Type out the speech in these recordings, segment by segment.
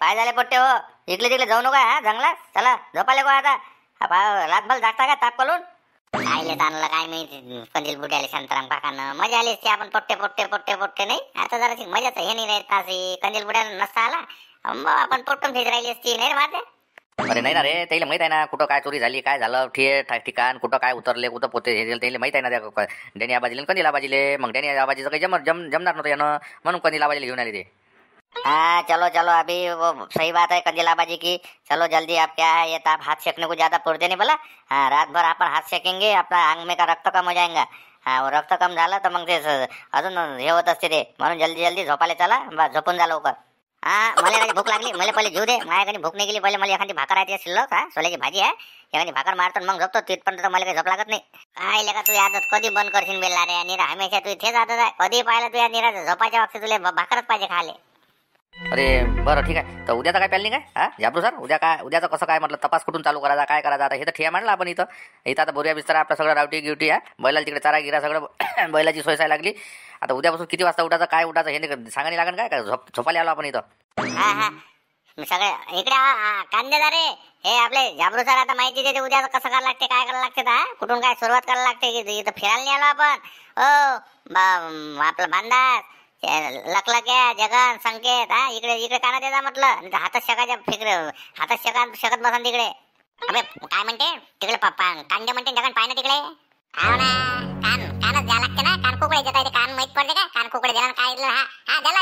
काय झाले पट्टे हो? इकडे तिकडे जाऊ नका हा जंगलात. चला झोपाले को आता. रातभर जागता का ताप करून? खायले ताणलं काय मी कंदील बुड्याले शांताराम काकानं. मजा आली असती आपण पोट्टे पोट्टे पोट्टे पोट्टे नाही. आता जराशी मजाच हे नाही राहत अशी. कंदील बुड्याला नसता आला मग आपण पोट्टून फिर राहिली असती नाही रे माझे. अरे नाही ना रे, त्याला माहित आहे ना कुठं काय चोरी झाली, काय झालं ठिकाण, कुठं काय उतरले, कुठं पोते हे त्याला माहित आहे ना. त्या डेनी आबाजीले कंदील आबाजीले. मग डेनी आबाजीचं काही जमणार नव्हतं यानं, म्हणून कंदील आबाजीला घेऊन आले ते. हाँ चलो चलो अभी वो सही बात है कंदील आबाजी की. चलो जल्दी आप क्या है ये आप हाथ सेकने को ज्यादा पड़ते नहीं बोला. हाँ रात भर आपण हात सेकेंगे अपना अंग में का रक्त कम हो जाएगा. हाँ वो रक्त कम झालं तर मग ते अजून हे होत असते ते. म्हणून जल्दी जल्दी झोपाले चला. बस झोपून जा लवकर. हा मला भूक लागली. मला पहिले जीव दे. माझ्याकडे भूक नाही गेली. पहिले मला एखादी भाकर आहे शिल्लक. हा सोल्याची भाजी आहे. एखादी भाकर मारतो मग झोपतो. तिथपर्यंत मला काही झोप लागत नाही. काय लेका तू आदत कधी बंद करशील बेला रे. निरा हमेशा तू इथेच आदत आहे. कधी पाहिलं तू या निरा झोपाच्या वक्ती तुला भाकरच पाहिजे खाले. अरे बरं ठीक आहे. तर उद्याचा काय प्लॅनिंग आहे हा जाबरू सर? उद्याचं कसं काय म्हटलं, तपास कुठून चालू करायचा, काय करायचं? आता हे तर ठिया मांडला आपण इथं. आता बोरिया बिस्तारा आपलं सगळं रावटी गिवटी आहे. बैलाला तिकडे चारा गिरा सगळं बैलाची सोय लागली. आता उद्यापासून किती वाजता उठायचं, काय उठायचं हे सांगायला लागेल काय? झोपायला आलो आपण इथं. हा हा सगळे इकडे कांदेदारे हे आपले जाबरू सर आता माहिती देते उद्या कसं करायला लागते, काय करायला लागते. हा कुठून काय सुरुवात करायला लागते. इथं फिरायला नाही आलो आपण. आपलं बांधास लकलक्या जगन संकेत. हा इकडे इकडे काना देता म्हटलं. हातात शकाच्या फिक्र हातात शकत बसन तिकडे. अबे काय म्हणते तिकडे कांदे म्हणते जगन पाय ना तिकडे. हो ना कानच द्या लागते ना. कान कुकडे देता येते. कान माहित पडते का? कान कुकडे द्याला काय हा हा द्याला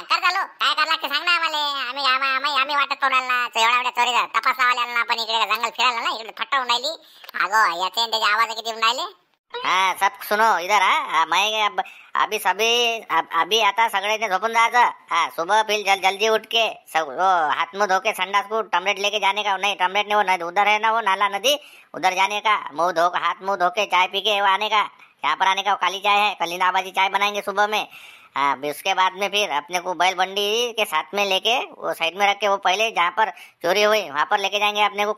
कर चालू. काय करायला लागते सांग ना आम्हाला. आम्ही वाटत तोडायला एवढ्या एवढ्या चोरीचा तपास लावायला ना आपण इकडे जंगल फिरायला ना. इकडे फट्ट उडायली अगो याचे त्याचे आवाज किती उडायले. हाँ सब सुनो इधर. हाँ मैं अभी आता सगळे झोपून जायचं. हाँ सुबह फिर जल्दी उठ के सब वो हाथ मुंह धो के संडास को टमलेट लेके जाने का. नहीं टमलेट नहीं, वो नहीं उधर है ना वो नाला नदी, उधर जाने का. हाथ मुंह धो के चाय पी के वो आने का. यहाँ पर आने का. काली चाय है, कलीना आबाजी चाय बनाएंगे सुबह में. हाँ उसके बाद में फिर अपने को बैल बंडी के साथ में लेके वो साइड में रख के वो पहले जहाँ पर चोरी हुई वहाँ पर लेके जाएंगे अपने को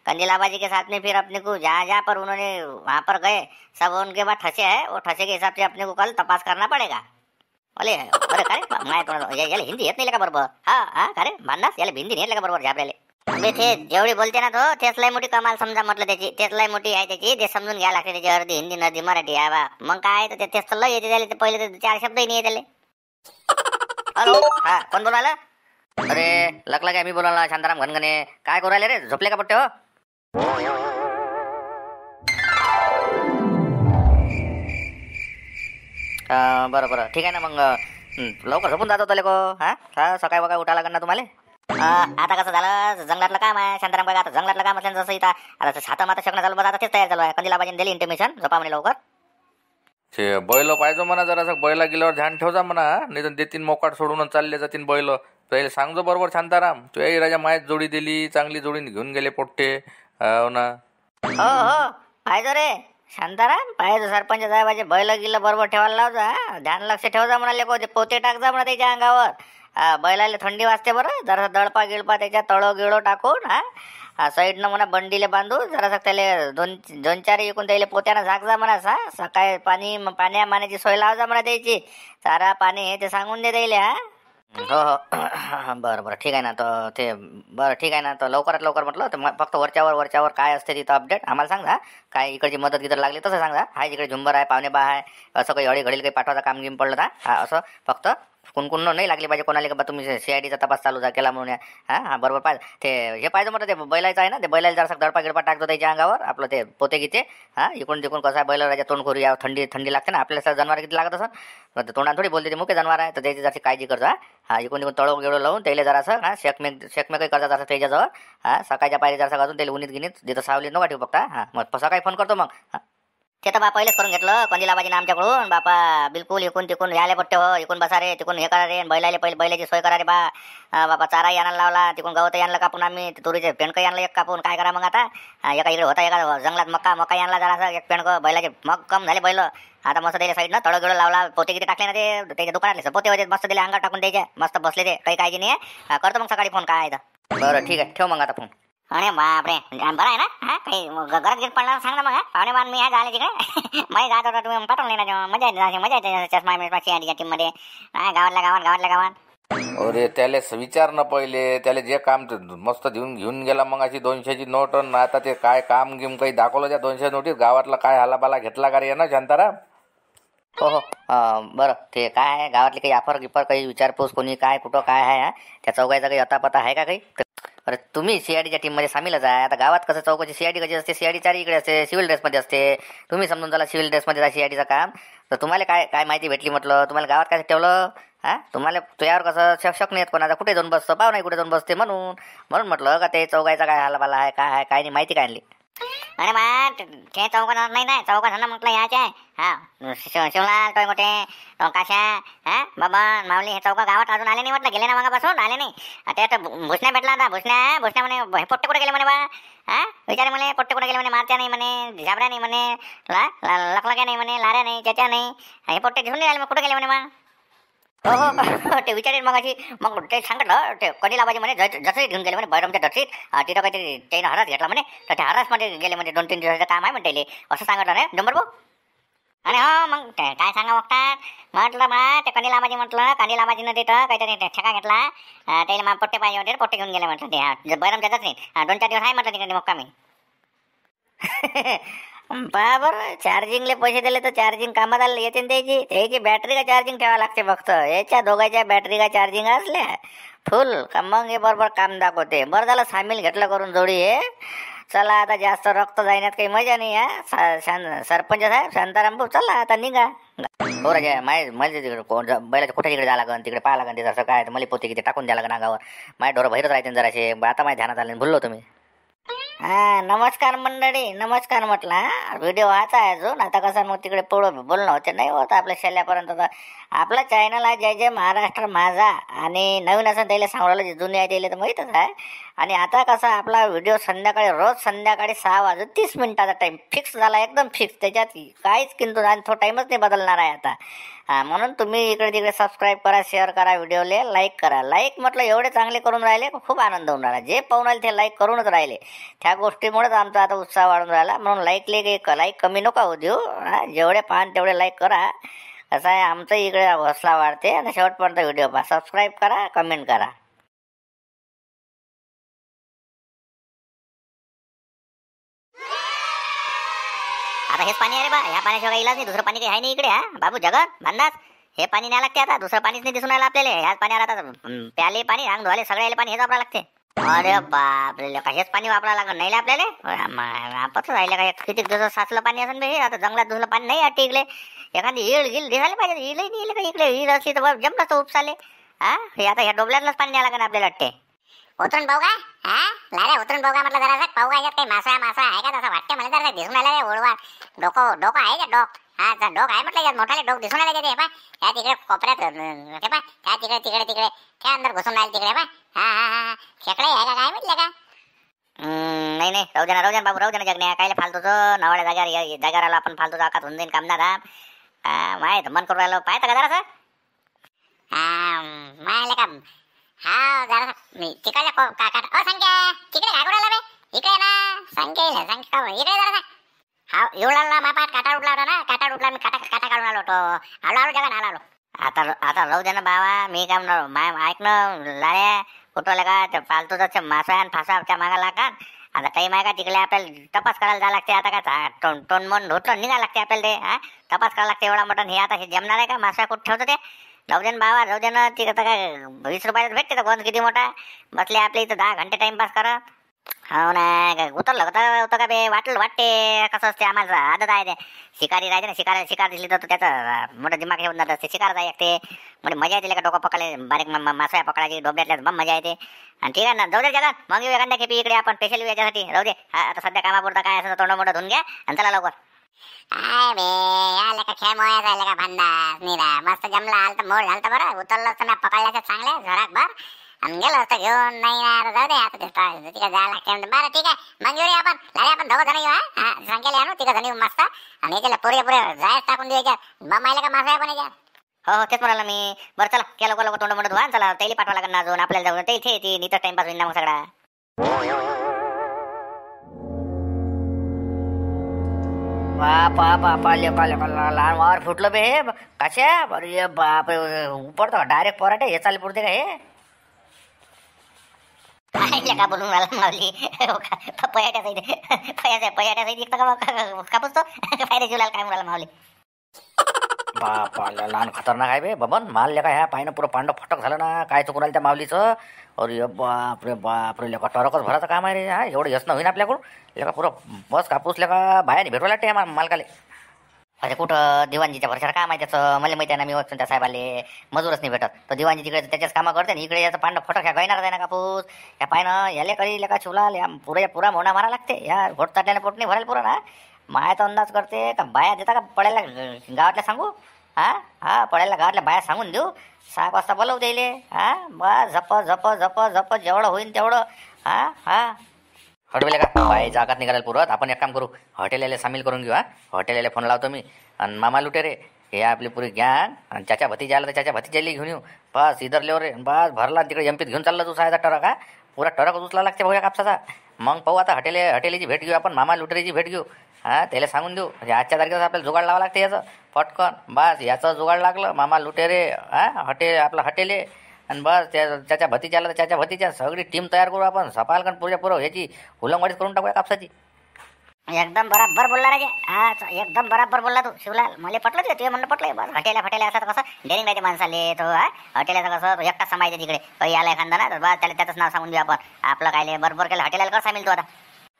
कंदील आबाजी के साथ में. फिर अपने को जहाँ जहाँ पर उन्होंने वहाँ पर गए सब उनके बाद ठसे है. वो ठसे के हिसाब से अपने को कल तपास करना पड़ेगा. अरे याला हिंदी येत नाही का बरोबर. हा अरे भांडास याला हिंदी नाही का बरोबर झापलेले. अबे ते जेवढी बोलते ना तो तेच लय मोठी कमाल समजा म्हटलं त्याची. तेच लय मोठी आहे त्याची. ते समजून घ्यायला लागते त्याची. अर्धी हिंदी नदी मराठी आहे बा. मग काय तर तेच तर लय येते त्याला. ते पहिले तर 4 शब्दही नाही त्याले. हॅलो हा कोण बोलायला? अरे लकला काय मी बोलायला शांताराम घनघने. काय करू राहिले रे? झोपले का पट्टे हो? बरं ठीक आहे ना. मग लवकर झोपून जातो तले को. हा सकाळी वकाळी उठायला लागेल ना तुम्हाला. आता कसं झालं जंगलातलं काम आहे शांताराम बघा. आता जंगलातलं काम असल्यानं जसं इथं आता छाता माता शकणं चालू. आता तेच तयार चालू आहे. कंदील आबाजीने दिली इंटिमेशन झोपा म्हणे लवकर. ते बैल पाहिजे म्हणा जरासं. बैला गेल्यावर ध्यान ठेवजा म्हणा. नाही तर देतीन मोकाट सोडून चालले जातीन बैल. पहिले सांगजो बरोबर शांताराम. तू याही राजा मायात जोडी दिली, चांगली जोडी घेऊन गेले पोट्टे. हो ना. हो पाहिजे रे शांताराम. पाहिजे सरपंच साहेबाचे बैल गिल्ल बरोबर ठेवायला लावजा. ध्यान लक्ष ठेवजा म्हणाले को. ते पोते टाकजा म्हणा त्याच्या अंगावर. बैलाला थंडी वाजते बरं. जरासा दळपा गिळपा त्याच्या तळो गिळो टाकून हा साईडनं म्हणा बंडीले बांधून जरासा त्याला दोन चार एकूण त्याला पोत्यानं झाकजा म्हणा. सकाळी पाण्याची सोय लावजा म्हणा त्याची. चारा पाणी हे ते सांगून दे त्याला. हो बरं ठीक आहे ना. तर ते बरं ठीक आहे ना. तर लवकरात लवकर म्हटलं तर फक्त वरच्यावर काय असते तिथं अपडेट आम्हाला सांगा. काय इकडची मदत गिदत लागली तसं सांगा. हाय जिकडे झुंबर आहे पाहुणे बा आहे असं काही घडील काही पाठवायचं काम गिम पडलं का हा असं फक्त कुण नाही लागली पाहिजे कोणाला का बा तुम्ही CIDचा तपास चालू केला म्हणून. हा बरोबर पाहिजे. ते हे पाहिजे म्हटलं ते बैलाचं आहे ना. ते बैलाला जरासा दडपा गिडपा टाकतो त्याच्या अंगावर आपलं ते पोते गिते. हा इकडून तिकडून कसं आहे बैल राजा तोंड करू या. थंडी लागते ना आपल्याला. जनावर किती लागत असं तोंडात थोडी बोलते. ते मुख्य जनावर आहे तर त्याची जराशी काळजी करतो. हा इकडून तिकडून तळो गिळो लावून त्याला जरासं शेकमेकही करता जरासं त्याच्याजवळ. हा सकाळच्या पायरी जरासं घालून त्याला उन्हीत गिनीत जिथं सावली नका ठेवू फक्त. हा मग सकाळी फोन करतो मग. ते तर बा पहिलेच करून घेतलं कंदील आबाजीने आमच्याकडून. बापा बिलकुल इकून तिकून यायला पट्टे हो. इकून बसा रे तिकून हे करा रे. बैलाले पहिले बैलाची सोय करा रे बा. बापा चाराही आणायला लावला. तिकून गवत आणलं कापून आम्ही. तुरीचे पेंडकं आणलं एक कापून. काय करा मग आता. एका इकडे होता एका जंगलात मका आणला जरासा एक पेंडकं. बैलाचे मग कम झाले बैल. आता मस्त त्याच्या साईडनं तळं गिळं लावला. पोते किती टाकले ना ते त्याच्या दुकानातले पोते होते मस्त दिले अंगावर टाकून द्यायचे. मस्त बसले ते काही काळजी नाही आहे. करतो मग सकाळी फोन काय आहे. बरं ठीक आहे ठेव मग आता फोन. अरे बापरे बरं आहे ना. हा काही गरज गिर पडला सांग ना मग. पाहुणे मान मी झाले तिकडे. मी जात होता तुम्ही पाठवून नाही ना. मजा येते चष्मा CIDच्या टीममध्ये. गावातल्या गावात अरे त्याला विचार ना पहिले, त्याला जे काम ते मस्त घेऊन गेला मग अशी 200ची नोट. आणि आता ते काय काम गिम काही दाखवलं त्या 200 नोटीत, गावातला काय हालाबाला घेतला का रे ना शांताराम? हो हो बरं ते काय आहे, गावातली काही ऑफर गिफर काही विचारपूस कोणी काय कुठं काय आहे हा? त्या चौघाचा काही अतापता आहे का काही? अरे तुम्ही सीआयडीच्या टीममध्ये सामीलच आहे. आता गावात कसं चौकाची सीआयडी कशी असते, सीआयडी चारी इकडे असते, सिव्हिल ड्रेसमध्ये असते. तुम्ही समजून चला सिव्हिल ड्रेसमध्ये सीआयडीचं काम. तर तुम्हाला काय काय माहिती भेटली म्हटलं, तुम्हाला गावात काय ठेवलं हा? तुम्हाला तुझ्यावर कसं शक नाही येत कोणाचा, कुठे जाऊन बसतं पाव नाही कुठे जाऊन बसते म्हणून म्हणून म्हटलं का ते चौघाचा काय हालाबाला आहे काय आहे काय नाही माहिती काय आणली. अरे मा ते चौकात नाही ना, चौकात ना म्हटलं याचे आहे. हा शिवलाल टोय मोठे काशा हा बाबा माऊली हे चौका गावात अजून आले नाही म्हटलं, गेले ना मागापासून आले नाही. ते आता भुसण्या भेटला होता, भुसण्या म्हणे हे पोट्टे कुठे गेले म्हणे बा. हा विचारे म्हणे पोट्टे कुठे गेले म्हणे, मारत्या नाही म्हणे, झाबऱ्या नाही म्हणे, लकलक्या नाही म्हणे, लाऱ्या नाही त्याच्या नाही, हे पोट्टे घेऊन नाही आले मग कुठे गेले म्हणे मा. हो हो ते विचारेन मग अशी मग ते सांगितलं ते कधी लावायचे म्हणे, जसं घेऊन गेले म्हणे बैरमच्या दर्शीत. तिथं काहीतरी त्यानं हरास घेतला म्हणे, तर त्या हरासमध्ये गेले म्हणजे 2-3 दिवसाचं काम आहे म्हणते असं सांगितलं नाही डंबर भाऊ. आणि हो मग काय सांगा बघतात म्हटलं मा ते कंदी लांबाजी म्हटलं, कंदी लांबाजीनं तिथं काहीतरी ठेका घेतला, त्याला मा पोट्टे पाहिजे होते पोट्टे घेऊन गेले म्हटलं. ते बैरमच्याच नाही 2-4 दिवस आहे म्हटलं तिकडे मुक्कामी. बरोबर चार्जिंगले पैसे दिले तर चार्जिंग कामात आले येते त्याची बॅटरी का चार्जिंग ठेवावं लागते फक्त. याच्या दोघांच्या बॅटरी का चार्जिंग असल्या फुल का मग हे बरोबर काम दाखवते. बरं झालं सामील घेतलं करून जोडी हे. चला आता जास्त रक्त जाण्यात काही मजा नाही हा. सरपंच साहेब शांताराम भाऊ चला आता निघा. हो राजा मला तिकडे बैलाच्या कुठे तिकडे जायला लागन, तिकडे पाहा लागन ते जसं काय मला पोते किती टाकून द्यायला लागन अंगावर. माझ्या डोरं बाहेरच राहते जराशे, आता माझ्या ध्यानात आलं भुललो तुम्ही. हा नमस्कार मंडळी नमस्कार म्हटलं. हा व्हिडिओ वाचा आहे अजून, आता कसं मग तिकडे पुढं बोलणं होते नाही होत आपल्या शल्ल्यापर्यंत. तर आपला चॅनल आहे जय जय महाराष्ट्र माझा, आणि नवीन असं त्याला सांगवलं जे जुने आहे त्याला तर माहीतच आहे. आणि आता कसं आपला व्हिडिओ संध्याकाळी रोज संध्याकाळी 6:30 टाईम फिक्स झाला एकदम फिक्स, त्याच्यात काहीच किंतु आणि तो टाईमच नाही बदलणार आहे आता. म्हणून तुम्ही इकडे तिकडे सबस्क्राईब करा, शेअर करा, व्हिडिओले लाईक करा. लाईक म्हटलं एवढे चांगले करून राहिले खूप आनंद होऊन राहिला. जे पाहून राहिले ते लाईक करूनच राहिले, त्या गोष्टीमुळेच आमचा आता उत्साह वाढून राहिला. म्हणून लाईक कमी नका होऊ देऊ. जेवढे पाहान तेवढे लाईक करा. कसं आहे आमचं इकडे हौसला वाढते. आणि शेवटपर्यंत व्हिडिओ पहा, सबस्क्राईब करा, कमेंट करा. आता हेच पाणी आहे रे बा, ह्या पाण्याशिवाय इलाज नाही, दुसरं पाणी काही आहे नाही इकडे. हा बाबू जगन बांधाच हे पाणी न्याय लागते, आता दुसरं पाणीच नाही दिसून राहिलं आपल्याला. ह्याच पाण्यावर आता प्याले पाणी अंग धुवाले सगळ्याला पाणी हेच वापरावं लागते. अरे बापरे हेच पाणी वापरावं लागत नाही आपल्याला. आपच राहिलं का किती दिवस साचलं पाणी असं हे. आता जंगलात दुसरं पाणी नाही वाटते इकडे. एखादी ईळ गिल दिसायला पाहिजे, इळही नाही का इकडे. ईळ असली तर जमलं तर उपसाले. हे आता ह्या डोबल्यातलंच पाणी न्याय लागेल आपल्याला वाटते. उतरून पाहू का? लारे उतरून पाहू का म्हटलं जरा पाहू का, याच्यात काही मासा आहे का तसं वाटतं मला. जरा दिसून आला रे ओळवा डोकं आहे का डोक. डोक आहे म्हटलं यात मोठाले डोक दिसून आले ते. त्या तिकडे कोपऱ्यात ते पाय त्या तिकडे त्या अंदर घुसून राहिले तिकडे पाय. हा खेकडे आहे का काय म्हटलं का? नाही राहू द्या बाबू राहू द्या जगण्या. काय फालतूचं नवाड्या जाग्यावर आला आपण, फालतूचा आकात होऊन जाईन काम ना. माहित मन करून राहिलो पाहता का जरा मायला का. हा जरा तिकडल्या काका संख्या तिकडे काय करू रे इकडे ना संख्या इकडे जरा. हा एवढा मापात काटा उठला होता ना, काटा उठला मी काटा काढून आलो होतो. आलो जगा आलो. आता राहू द्या ना बाबा, मी काय म्हणणार ऐक ना लाऱ्या कुठं का ते फालतूचा मासा आणि फासाच्या मागा लागतात. आता टाईम आहे का तिकडे आपल्याला तपास करायला जायला लागते. आता काय टोन मन धुतलं निघायला लागते आपल्याला ते. तपास करायला लागते एवढा मटण. हे आता हे जमणार आहे का? मासा कुठं ठेवतो ते. जाऊ दे ना बाबा जाऊ दे ना. ती आता काय 20 रुपयाला भेटते तर कोण किती मोठा बसले आपल्या इथं 10 घंटे टाइमपास करत. हो ना काय उतरलं होतं का बे. वाटते कसं असते आम्हाला आदत आहे ते. शिकारी राहते ना, शिकार दिसली तर त्याचं मोठं दिमाग घेऊन जात असते. शिकार जाय म्हणजे मजा येते का डोकं पकडले बारीक मासा पकडायची डोब्यातल्या मग मजा येते. आणि ठीक आहे ना जाऊ दे जगात मग येऊ एखाद्या खेपी इकडे आपण स्पेशल याच्यासाठी राहू दे. आता सध्या कामापुरता काय असं तोंड मोठं धुवून घ्या आणि चला लवकर. काय बे आले का खेळ मोया झाले का भांडास निरा मस्त जमला आलं तर मोड झालं तर बरं. उतरलं असतं ना पकडल्याचं चांगलं झराक भर आणि गेलो असतं घेऊन. नाही ना जाऊ दे आता तिकडे जायला लागते. बरं ठीक आहे मग येऊ आपण लारे आपण दोघं जण येऊ. सांगेल आणू तिघं जण येऊ मस्त. आणि याच्याला पुरे जायच टाकून देऊ याच्यात मायला का मासा पण याच्यात. हो तेच म्हणाला मी. बरं चला केलं लवकर तोंड मोठं धुवा चला. त्याला पाठवा लागेल ना अजून आपल्याला जाऊन ते इथे येते इथं टाइमपास होईल ना मग सगळा. बापा बापा लेका लेका लहान वावर फुटलं बे हे कशा अरे बाप उपडतो डायरेक्ट पराठे हे चालले पुरते का हे पाहिलं का बोलून मला मावली पयाट्या साईड पयाट्या साईड कापूस तो पायऱ्या जीवला काय म्हणाला मावली. बापा लहान खतरनाक आहे बे बबन माल लेका ह्या पाहिनं पुरं पांडव फटक झालं ना काय चुकून राहिलं त्या माऊलीचं. अरे बापरे लेका टरकच भराचं काम आहे रे हा एवढं यत्न होईन आपल्याकडून लेका पुरं बस कापूस लेका बाहेर भेटू लागते ह्या मालकाले. अरे कुठं दिवाणजीच्या भरशाला काम आहे त्याचं मला माहिती आहे ना मी वाचून त्या साहेबाले मजूरच नाही भेटत तर दिवाणजी तिकडे त्याच्याच कामं करते इकडे याचं पांडव फटक ह्या गायणार आहे ना कापूस या पायनं याले करी लेका चिवला या पुरा मोना मारा लागते या घोट ताटल्याने पोट नाही भरायला पुरं ना मायाचा अंदाज करते का बाया देता का पडायला गावातल्या सांगू हा पडायला गावातल्या बाया सांगून देऊ 6 वाजता बोलवू द्यायले बस झप झप झप झप जेवढं होईन तेवढं हटवेले का बाई जागात निघायला पुरत आपण एक काम करू हॉटेलला सामील करून घेऊ हॉटेलला फोन लावतो मी आणि मामा लुटेरे हे आपली पुरी गॅंग आणि त्याच्या भतीजा आला तर त्याच्या भतीजाला घेऊन येऊ बस इधर लेव रे बस भरला तिकडे एमपीत घेऊन चालला तू सायचा टरक पुरा टरक उचला लागते भाऊ या कापसाचा मग पाहू आता हॉटेलची भेट घेऊ आपण मामा लुटेरीची भेट घेऊ त्याला सांगून देऊ म्हणजे आजच्या तारखेला आपल्याला जुगाड लावा लागते याचं पटकन बस याचं जुगाड लागलं मामा लुटेरे आपलं हॉटेल आहे आणि बस त्याच्या भतीजाला तर त्याच्या भतीच्या सगळी टीम तयार करू आपण सपालकन पुऱ्या पुरं ह्याची उलंगवाडीच करून टाकूया कापसाची. एकदम बराबर बोलला राजे एकदम बराबर बोलला तू शिवलाल मला पटलं तुझे म्हणणं पटलं बस हॉटेला असं कसं डेरिंग राहते माणसाले तो हॉटेलाचं कसं एकटा समायचं तिकडे काही आलाय एखादा ना तर बस त्याला त्याचंच नाव सांगून देऊ आपण आपलं काय बरोबर केलं हॉटेलाला कसं सामील तू आता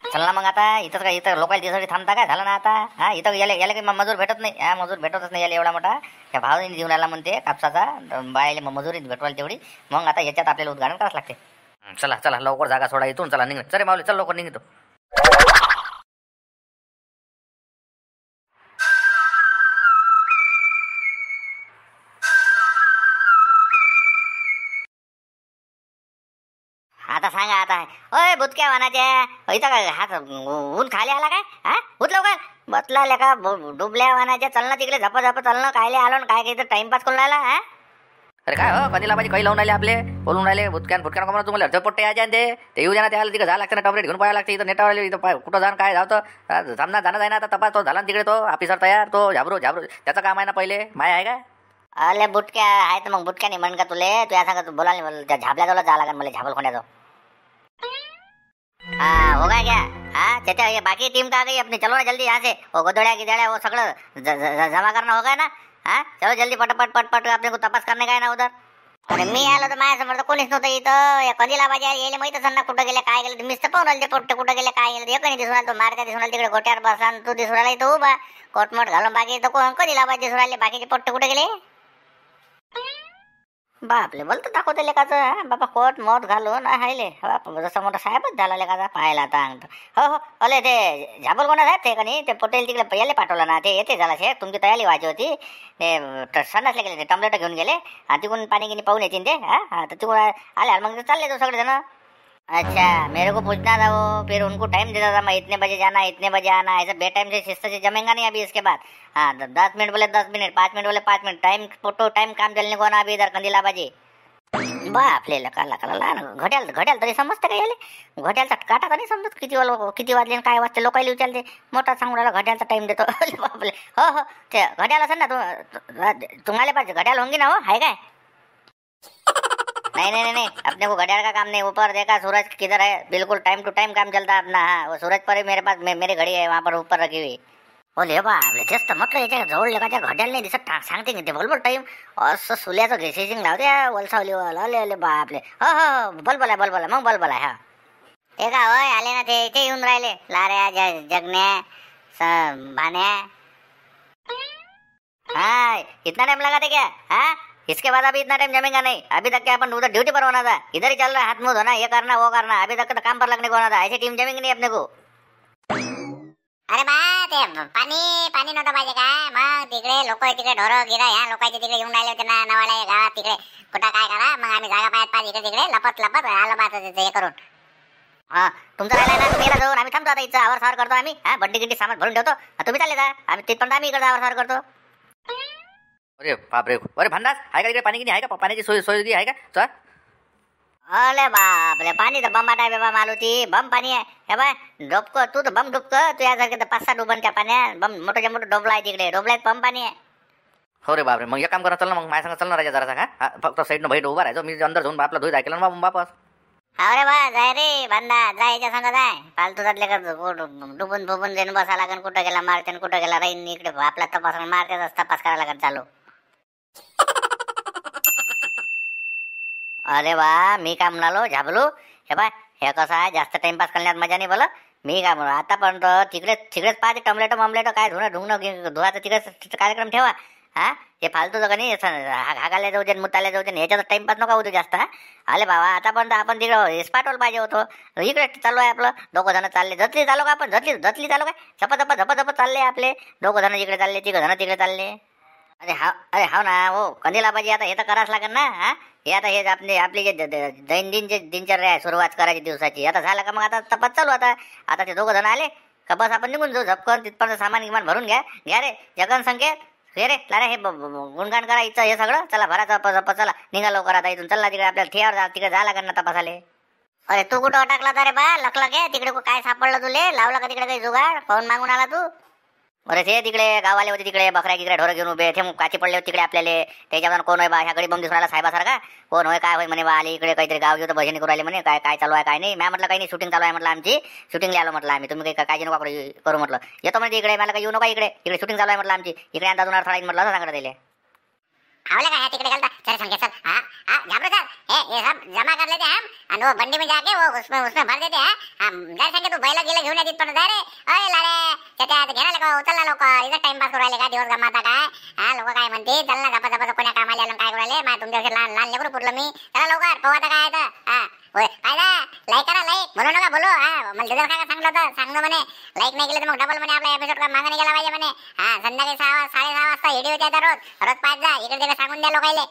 चल ना मग आता इथं लोकांना तिथं थांबता काय झालं ना आता इथं याला काही मजूर भेटत नाही मजूर भेटतच नाही याला एवढा मोठा त्या भावाने देऊन आला म्हणते कापसाचा बायला मजुरी भेटवायला तेवढी मग आता याच्यात आपल्याला उद्घाटन करावं लागते. चला लवकर जागा सोडा इथून चला निघ चल माऊली चल लवकर निघतो. आता सांगा आता ओय भुतक्या वानाच्या इथं काय हात ऊन खाली आला काय उठलो काय बसला लेका डुबल्या वानाच्या चलणं तिकडे झप चलणं कायले आलो काय काही तर टाइमपास करून राहिला अरे काय हो कधीला पाहिजे काही लावून राहिले आपले बोलून राहिले भुतक्यान कमा तुम्हाला अर्धपट्टे यायचे ते येऊ द्या ना त्याला तिकडे जायला लागते ना टॉपरेट घेऊन पाहायला लागते इथं नेटावर इथं कुठं जाणं काय जातं सामना जाणं जाय ना आता तपास तो झाला ना तिकडे तो ऑफिसर तयार तो झाबरू त्याचं काम आहे ना पहिले माय आहे का अले बुटक्या आहे तर मग बुटक्याने म्हण का तुले तू या सांगा बोला त्या झाबल्याजवळ जा लागेल मला झाबल खोण्याजवळ हो गया क्या चाचा ये बाकी टीम का आ गई अपनी चलो ना जल्दी यहाँ से वो गोदड़िया गिदड़िया वो सगळं जमा करना होगा ना चलो जल्दी पट अपने को तपास करने का है ना उधर. अरे मी आलो तर माझ्यासमोर तर कोणीच नव्हतं इथं कधीला माझ्या यायला माहित असेल ना कुठं गेले काय गेले मीच तर पाहून राहिले पोट्टे कुठं गेले काय गेले एक नाही दिसून राहिला तो मारत्या दिसून राहिला तिकडे गोट्यावर बसा तू दिसून राहिला इथं उभा कोटमोट घालून बाकी इथं कोण कधीला बाजी दिसून राहिले बाकीचे पोट्टे कुठे गेले बापले बोलतो दाखवते लेकाचं बाबा कोट मोठ घालून हायले जसं मोठा साहेबच झाला लेकाचा पाहायला आता हो अले ते झाबल कोणा साहेब ते का नाही ते पटेल तिकडे यायला पाठवलं ना ते येते झाला शेख तुमची तयारी व्हायची होती ते सणासले गेले ते टमलेट घेऊन गेले आणि तिकडून पाणी गिनी पाहून येतील ते तर तिकडून आले मग चालले तो सगळे जण अच्छा मेरे को पूछना था वो फिर उनको टाइम देता था मैं इतने बजे जाना इतने बजे आना ऐसा बे टाइम से शिस्त से जमेगा नहीं अभी इसके बाद 10 मिनट बोले 10 मिनट 5 मिनट बोले 5 मिनट टाइम फोटो टाइम काम चलने को ना अभी इधर कंदीला बाजी बापले लहान घड्याल तरी समजते का याले घड्यालचा काटा तर नाही समजत किती वाजले काय वाजते लोकांना विचारते मोठा सांगून राहिला घड्यालचा टाइम देतो बापले हो ते घड्याल असेल ना तुम्हाला पाहिजे घड्याल होंगी ना हो आहे काय नहीं अपने को घड़ियाल का काम नहीं ऊपर देखा सूरज किधर है बिल्कुल टाइम टू टाइम काम चलता अपना वो सूरज पर ही मेरे पास मेरी घड़ी है वहाँ पर ऊपर रखी हुई बोले बापले तेच तर म्हटलं याच्या जवळ लेकाच्या घड्याल नाही दिसत सांगते ते बोल टाइम असं सुल्याचं घेसिंग लावते वलसावलीवाला अले बापले हो बोल मग बोल आहे ते का होय आले ना ते इथे येऊन राहिले लाऱ्या जगण्या भाण्या इतना टाइम लगा थे क्या इसके बाद अभी इतना टाइम जमेगा नहीं अभी तक क्या अपन उधर ड्यूटी पर होना था इधर ही चल रहा है हाथ मुंह धोना ये करना वो करना अभी तक तो काम पर लगने को होना था ऐसी टीम जमेंगे नहीं अपने को अरे बा ते पाणी नव्हतं पाहिजे काय मग तिकडे लोक तिकडे ढोरं गिरा ह्या लोकांचे तिकडे येऊन राहिले होते ना नवाला गावात तिकडे कुठं काय करा मग आम्ही जागा पाहिजे इकडे तिकडे लपत आलं पाहत हे करून तुमचं राहिलं ना तुम्ही जाऊन आम्ही थांबतो आता इथं आवर सावर करतो आम्ही बड्डी गिड्डी सामान भरून ठेवतो तुम्ही चालले जा आम्ही तिथपर्यंत आम्ही इकडे आवर सावर करतो अरे बापरे अरे भन्नास आहे का इकडे पाणी किती आहे का पाण्याची सोय आहे का सर अरे बापरे, पाणी तर बंबाट आहे बाबा मालुती, बम पाणी आहे. हे बाय डोबक, तू तर बम डुबक, तू यासारखे तर 5-6 डुबन त्या पाण्यात. बम मोठ्या मोठं डोबला आहे तिकडे, डोबल्यात बम पाणी आहे. हो रे बापरे, मग एक काम करा, चल ना मग माझ्या संग चल ना राजा जरासा का. हा, फक्त साईडनं बाहेर उभा राहायचो, मी अंदर जाऊन आपला धुई दाखवला ना वापस. अरे बा जाय रे बांधा, जाय याच्या संग जाय. फालतू जातले का डुबून फुबून देऊन बसा लागन, कुठं गेला मारते कुठं गेला राहीन. इकडे आपला तपास मारते, तपास करायला लागन चालू. अरे वा, मी काय म्हणालो झाबलू, हे बाय हे कसं आहे, जास्त टाइमपास करण्यात मजा नाही बोला. मी काय म्हणू, आतापर्यंत तिकडेच पाहते टमलेटो ममलेटो काय धुणं धुवाचं तिकडेच कार्यक्रम ठेवा. हा, हे फालतूचं का नाही, हागायला जाऊ दे, मुतायला जाऊ दे, ह्याच्यात टाइमपास नका होतो जास्त. हा, आले बाबा, आतापर्यंत आपण तिकडे स्पॉटवर पाहिजे होतो. इकडे चालू आहे आपलं, दोघं जण चालले, धतली चालू का आपण, धतली चालू काय, झप चालले आपले दोघं जण इकडे चालले, तिघं जण तिकडे चालले. अरे हाव ना हो कंदीला पाहिजे, आता हे तर करावंच लागेल ना. हा, हे आता हे आपली जे दैनंदिन जे दिनचर्या आहे सुरुवात करायची दिवसाची, आता झालं का मग आता तपास चालू. आता ते दोघं जण आले का बस आपण निघून जाऊ झपकन, तिथपर्यंत सामान गिमान भरून घ्या रे जगन संकेत. हे रे लारे, हे गुणगान करायचं हे सगळं, चला भराचा चला निघा लवकर आता इथून. चला तिकडे आपल्याला ठेवावर तिकडे जा लागेल ना तपासाले. अरे तू कुठं अटकला तर रे बा, लकलक आहे तिकडे, काय सापडलं तुले, लावला का तिकडे काही जुगाड, पाहून मागून आला तू. अरे ते तिकडे गावाले होते, तिकडे बकऱ्या गिकऱ्या ढोरं घेऊन उभे, ते काची पडले होते तिकडे आपल्याला. त्याच्यावर कोण होय बा, ह्या गडी बम दिसून आला साहेबासारखा, कोण होय काय होय म्हणे बा, आली इकडे काहीतरी गाव घेऊ भजनी करू राहिले म्हणे, काय चालू आहे काय नाही. मी म्हटलं काही नाही, शूटिंग चालू आहे म्हटलं, आमची शूटिंगला आलो म्हटलं आम्ही, तुम्ही काही काळजी नका करू म्हटलं. येतो म्हणजे इकडे, मला काही येऊ नका इकडे शूटिंग चालू आहे म्हटलं आमची, इकडे अंदाज अडथळा म्हटलं असं सांगत दिले. आवले का तिकडे गेलता, चल संकेत चल. हाँ झाबरू सर, ये सब जमा कर लेते हम, और वो बंडी में जाके वो उसमें भर देते हैं. जर संकेत तू बैला गेला घेऊन येत पण जा रे. अरे लारे त्याच्या घेणा लोक, उचलला लोक, इथं टाइमपास करू राहिले का दिवस गमाता काय. हा, लोक काय म्हणते, चल ना झपाझप कोण्या कामाला आलं काय करू राहिले, मा तुमच्या लहान लेकरू पुरलं मी. चला लवकर पाहू आता काय आहे. हा होय काय लाईक करा, लाईक म्हणू नका बोलो. हा, मला दिदर काय सांगलं होतं, सांगणं म्हणे लाईक नाही केलं तर मग डबल म्हणे आपला एपिसोड का मागं नाही गेला पाहिजे म्हणे. हा, संध्याकाळी 6-6:30 वाजता व्हिडिओ येते रोज 5 जा, इकडे तिकडे सांगून द्या लोकायले.